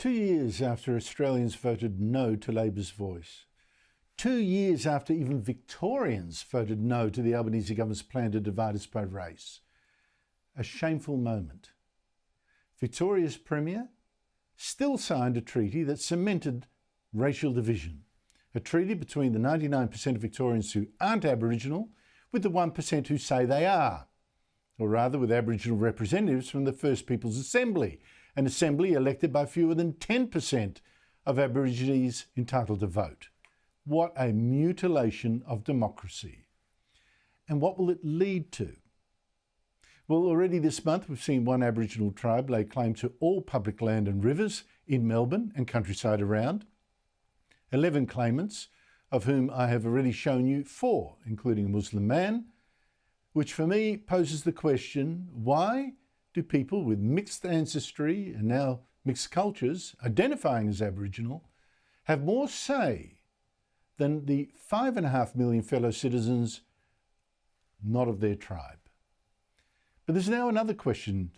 2 years after Australians voted no to Labor's voice, 2 years after even Victorians voted no to the Albanese government's plan to divide us by race, a shameful moment. Victoria's Premier still signed a treaty that cemented racial division, a treaty between the 99% of Victorians who aren't Aboriginal with the 1% who say they are, or rather with Aboriginal representatives from the First Peoples Assembly, an assembly elected by fewer than 10% of Aborigines entitled to vote. What a mutilation of democracy. And what will it lead to? Well, already this month we've seen one Aboriginal tribe lay claim to all public land and rivers in Melbourne and countryside around. 11 claimants, of whom I have already shown you 4, including a Muslim man, which for me poses the question, why do people with mixed ancestry and now mixed cultures identifying as Aboriginal have more say than the 5.5 million fellow citizens not of their tribe? But there's now another question,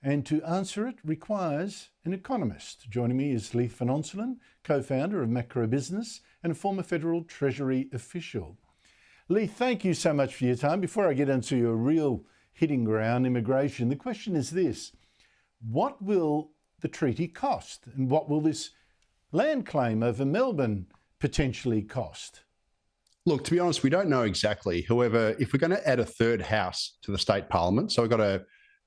and to answer it requires an economist. Joining me is Leith from Onselen, co-founder of Microbusiness and a former Federal Treasury official. Leith, thank you so much for your time. Before I get into your real hitting ground, immigration, the question is this: what will the treaty cost, and what will this land claim over Melbourne potentially cost? Look, to be honest, we don't know exactly. However, if we're going to add a third house to the state parliament, so we've got a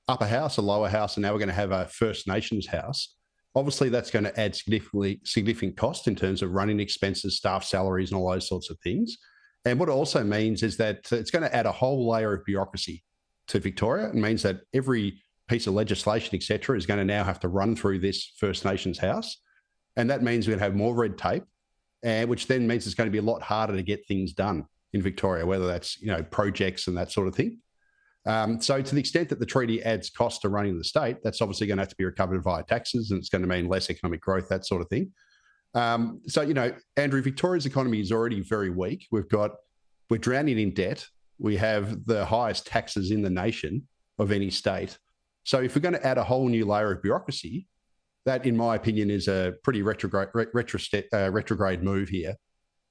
upper house, a lower house, and now we're going to have a First Nations house, obviously that's going to add significant cost in terms of running expenses, staff salaries, and all those sorts of things. And what it also means is that it's going to add a whole layer of bureaucracy to Victoria. It means that every piece of legislation, et cetera, is going to now have to run through this First Nations house. And that means we're going to have more red tape, which then means it's going to be a lot harder to get things done in Victoria, whether that's, projects and that sort of thing. So to the extent that the treaty adds cost to running the state, that's obviously going to have to be recovered via taxes, and it's going to mean less economic growth, that sort of thing. Andrew, Victoria's economy is already very weak. We're drowning in debt. We have the highest taxes in the nation of any state. So if we're going to add a whole new layer of bureaucracy, that, in my opinion, is a pretty retrograde move here.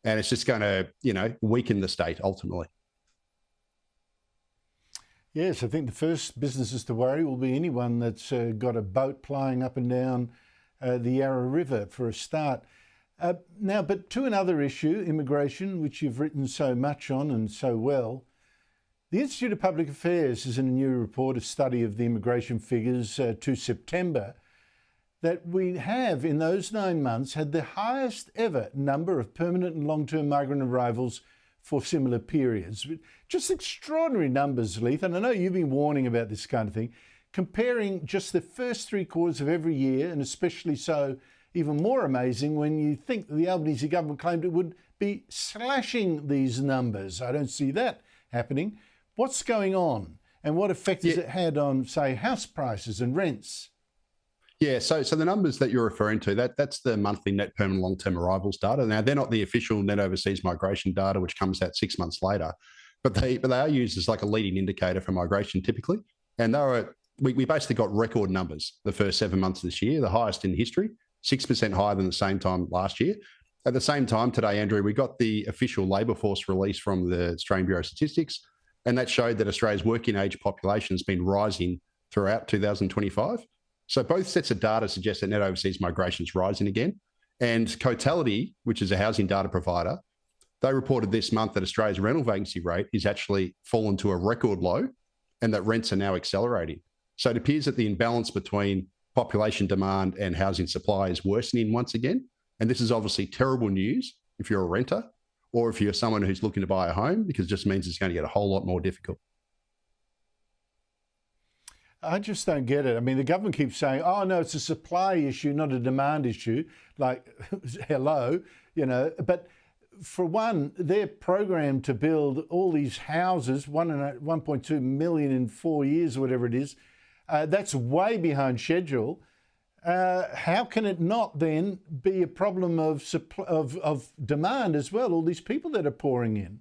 And it's just going to, weaken the state ultimately. Yes, I think the first businesses to worry will be anyone that's got a boat plying up and down the Yarra River for a start. Now, but to another issue, immigration, which you've written so much on and so well. The Institute of Public Affairs is in a new report, a study of the immigration figures to September, that we have in those 9 months had the highest ever number of permanent and long-term migrant arrivals for similar periods. Just extraordinary numbers, Leith, and I know you've been warning about this kind of thing. Comparing just the first 3 quarters of every year, and especially so, even more amazing when you think the Albanese government claimed it would be slashing these numbers. I don't see that happening. What's going on, and what effect has it had on, say, house prices and rents? Yeah, so the numbers that you're referring to, that's the monthly net permanent long-term arrivals data. Now, they're not the official net overseas migration data, which comes out 6 months later, but they are used as like a leading indicator for migration typically. And we basically got record numbers the first 7 months of this year, the highest in history, 6% higher than the same time last year. At the same time today, Andrew, we got the official labour force release from the Australian Bureau of Statistics, and that showed that Australia's working age population has been rising throughout 2025. So both sets of data suggest that net overseas migration is rising again. And Cotality, which is a housing data provider, they reported this month that Australia's rental vacancy rate is actually fallen to a record low, and that rents are now accelerating. So it appears that the imbalance between population demand and housing supply is worsening once again. And this is obviously terrible news if you're a renter or if you're someone who's looking to buy a home, because it just means it's going to get a whole lot more difficult. I just don't get it. I mean, the government keeps saying, oh, no, it's a supply issue, not a demand issue. Like, hello, But for one, they're programmed to build all these houses, 1.2 million in 4 years, or whatever it is. That's way behind schedule. How can it not then be a problem of demand as well, all these people that are pouring in?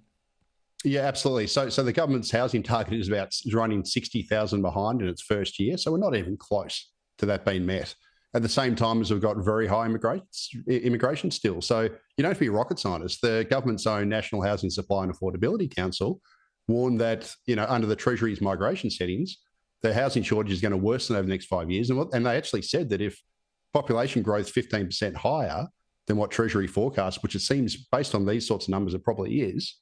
Yeah, absolutely. So the government's housing target is running 60,000 behind in its first year. So we're not even close to that being met. at the same time as we've got very high immigration still. So you don't have to be a rocket scientist. The government's own National Housing Supply and Affordability Council warned that, under the Treasury's migration settings, the housing shortage is going to worsen over the next 5 years. And they actually said that if population growth 15% higher than what Treasury forecasts, which it seems based on these sorts of numbers it probably is,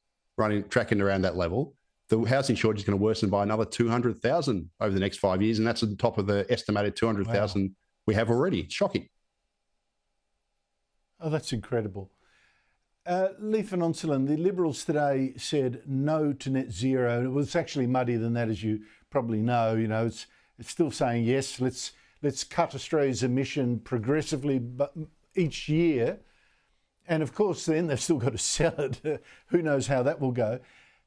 tracking around that level, the housing shortage is going to worsen by another 200,000 over the next 5 years. And that's on top of the estimated 200,000 we have already. It's shocking. Oh, that's incredible. Leith and Onselen, the Liberals today said no to net zero. It was actually muddier than that, as you probably know. It's still saying yes, let's cut Australia's emission progressively but each year. And of course, then they've still got to sell it. Who knows how that will go.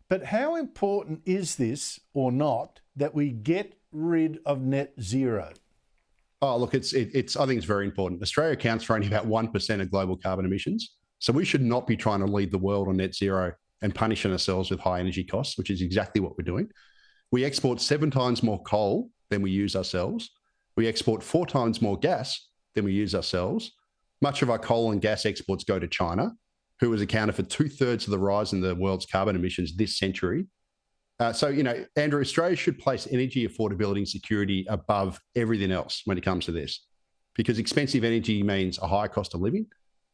But how important is this or not that we get rid of net zero? Oh, look, it's. I think it's very important. Australia accounts for only about 1% of global carbon emissions. So we should not be trying to lead the world on net zero and punishing ourselves with high energy costs, which is exactly what we're doing. We export 7 times more coal than we use ourselves. We export 4 times more gas than we use ourselves. Much of our coal and gas exports go to China, who has accounted for 2/3 of the rise in the world's carbon emissions this century. Andrew, Australia should place energy affordability and security above everything else when it comes to this, because expensive energy means a higher cost of living.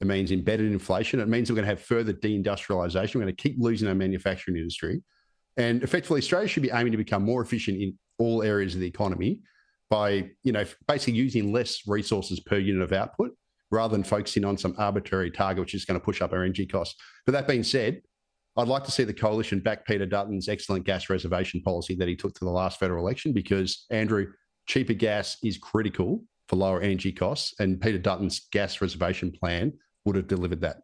It means embedded inflation. It means we're going to have further deindustrialisation. We're going to keep losing our manufacturing industry. And effectively, Australia should be aiming to become more efficient in all areas of the economy by, basically using less resources per unit of output rather than focusing on some arbitrary target, which is going to push up our energy costs. But that being said, I'd like to see the coalition back Peter Dutton's excellent gas reservation policy that he took to the last federal election, because, Andrew, cheaper gas is critical for lower energy costs, and Peter Dutton's gas reservation plan would have delivered that.